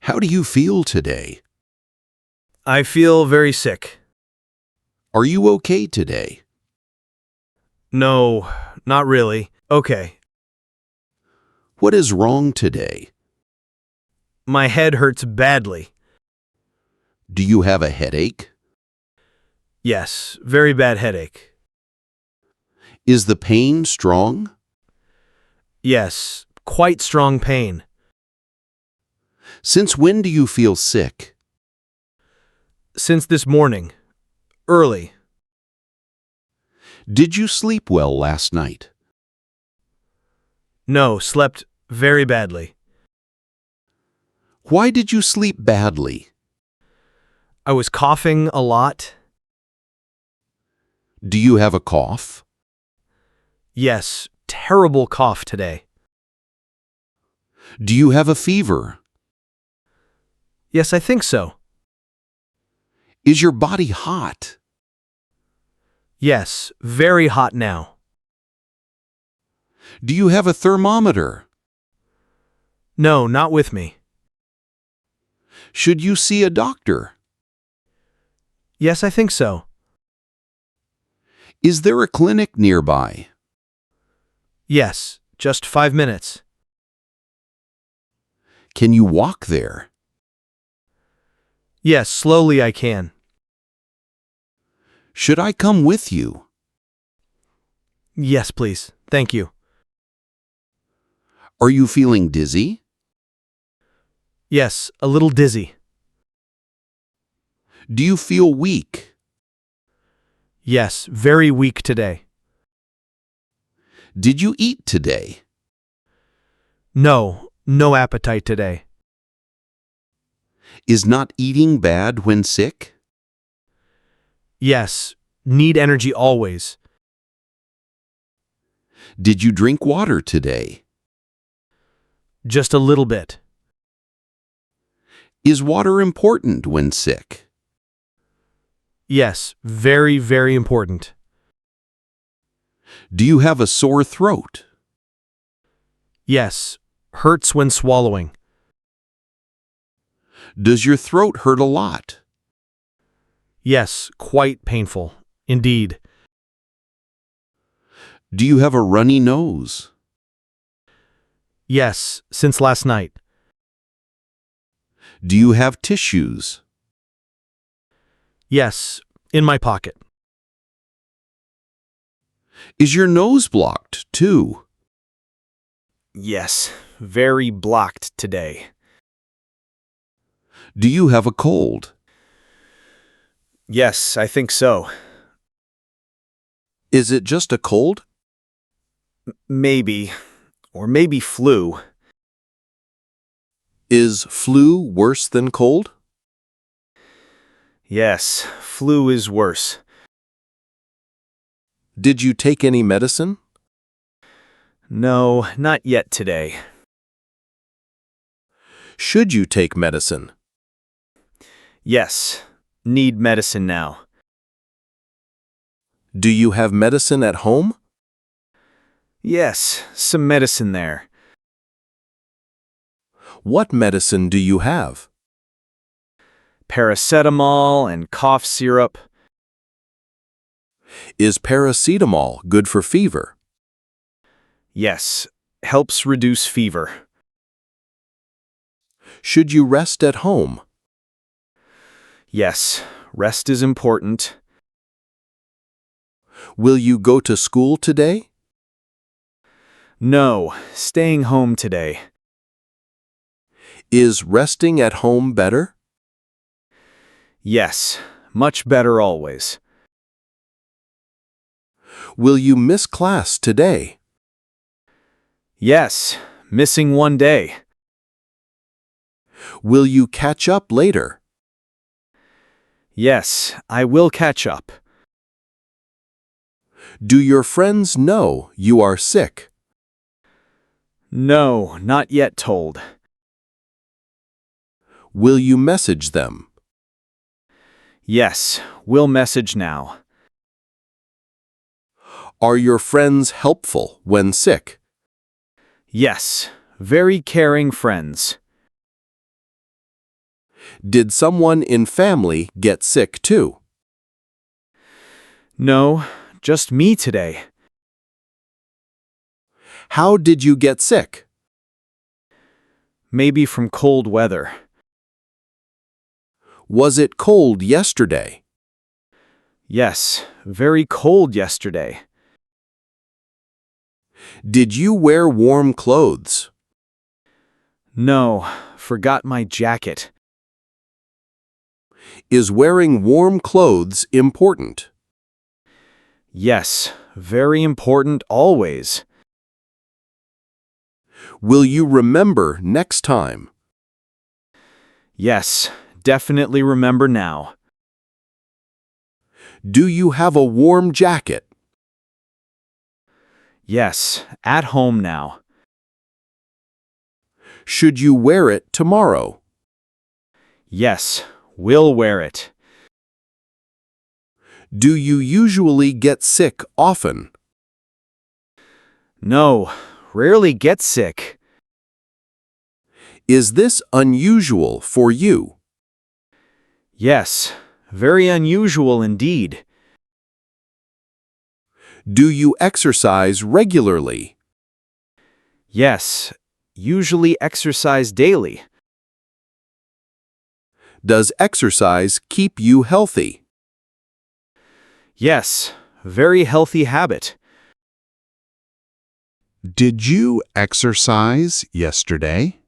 How do you feel today? I feel very sick. Are you okay today? No, not really. Okay. What is wrong today? My head hurts badly. Do you have a headache? Yes, very bad headache. Is the pain strong? Yes, quite strong pain. Since when do you feel sick? Since this morning. Early. Did you sleep well last night? No, slept very badly. Why did you sleep badly? I was coughing a lot. Do you have a cough? Yes, terrible cough today. Do you have a fever? Yes, I think so. Is your body hot? Yes, very hot now. Do you have a thermometer? No, not with me. Should you see a doctor? Yes, I think so. Is there a clinic nearby? Yes, just 5 minutes. Can you walk there? Yes, slowly I can. Should I come with you? Yes, please. Thank you. Are you feeling dizzy? Yes, a little dizzy. Do you feel weak? Yes, very weak today. Did you eat today? No, no appetite today. Is not eating bad when sick? Yes, need energy always. Did you drink water today? Just a little bit. Is water important when sick? Yes, very, very important. Do you have a sore throat? Yes, hurts when swallowing. Does your throat hurt a lot? Yes, quite painful. Indeed. Do you have a runny nose? Yes, since last night. Do you have tissues? Yes, in my pocket. Is your nose blocked too? Yes, very blocked today. Do you have a cold? Yes, I think so. Is it just a cold? Maybe. Or maybe flu. Is flu worse than cold? Yes, flu is worse. Did you take any medicine? No, not yet today. Should you take medicine? Yes, need medicine now. Do you have medicine at home? Yes, some medicine there. What medicine do you have? Paracetamol and cough syrup. Is paracetamol good for fever? Yes, helps reduce fever. Should you rest at home? Yes, rest is important. Will you go to school today? No, staying home today. Is resting at home better? Yes, much better always. Will you miss class today? Yes, missing 1 day. Will you catch up later? Yes, I will catch up. Do your friends know you are sick? No, not yet told. Will you message them? Yes, will message now. Are your friends helpful when sick? Yes, very caring friends. Did someone in family get sick too? No, just me today. How did you get sick? Maybe from cold weather. Was it cold yesterday? Yes, very cold yesterday. Did you wear warm clothes? No, forgot my jacket. Is wearing warm clothes important? Yes, very important always. Will you remember next time? Yes, definitely remember now. Do you have a warm jacket? Yes, at home now. Should you wear it tomorrow? Yes, will wear it. Do you usually get sick often? No, rarely get sick. Is this unusual for you? Yes, very unusual indeed. Do you exercise regularly? Yes, usually exercise daily. Does exercise keep you healthy? Yes, very healthy habit. Did you exercise yesterday?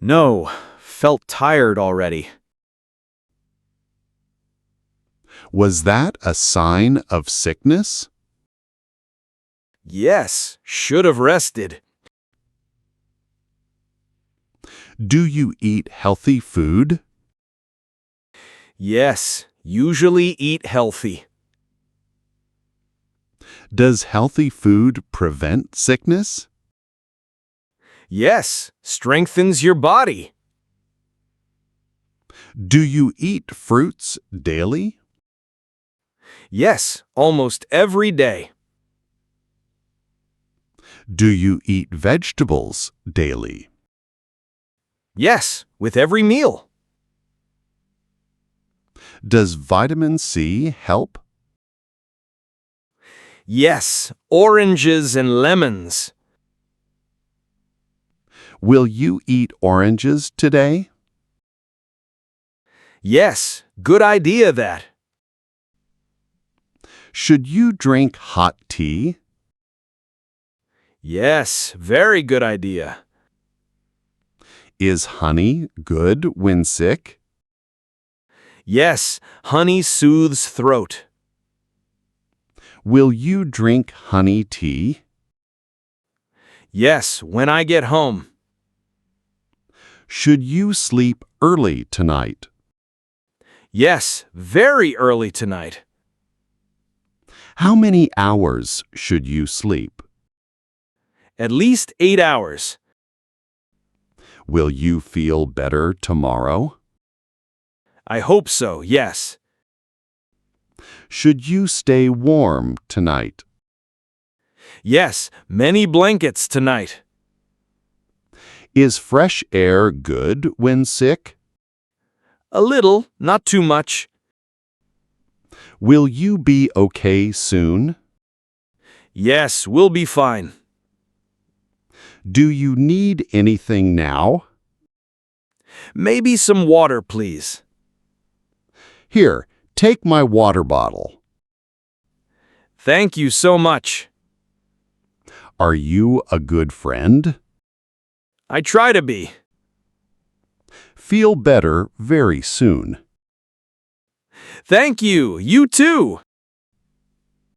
No, felt tired already. Was that a sign of sickness? Yes, should have rested. Do you eat healthy food? Yes, usually eat healthy. Does healthy food prevent sickness? Yes, strengthens your body. Do you eat fruits daily? Yes, almost every day. Do you eat vegetables daily? Yes, with every meal. Does vitamin C help? Yes, oranges and lemons. Will you eat oranges today? Yes, good idea that. Should you drink hot tea? Yes, very good idea. Is honey good when sick? Yes, honey soothes throat. Will you drink honey tea? Yes, when I get home. Should you sleep early tonight? Yes, very early tonight. How many hours should you sleep? At least 8 hours. Will you feel better tomorrow? I hope so, yes. Should you stay warm tonight? Yes, many blankets tonight. Is fresh air good when sick? A little, not too much. Will you be okay soon? Yes, we'll be fine. Do you need anything now? Maybe some water, please. Here, take my water bottle. Thank you so much. Are you a good friend? I try to be. Feel better very soon. Thank you, you too.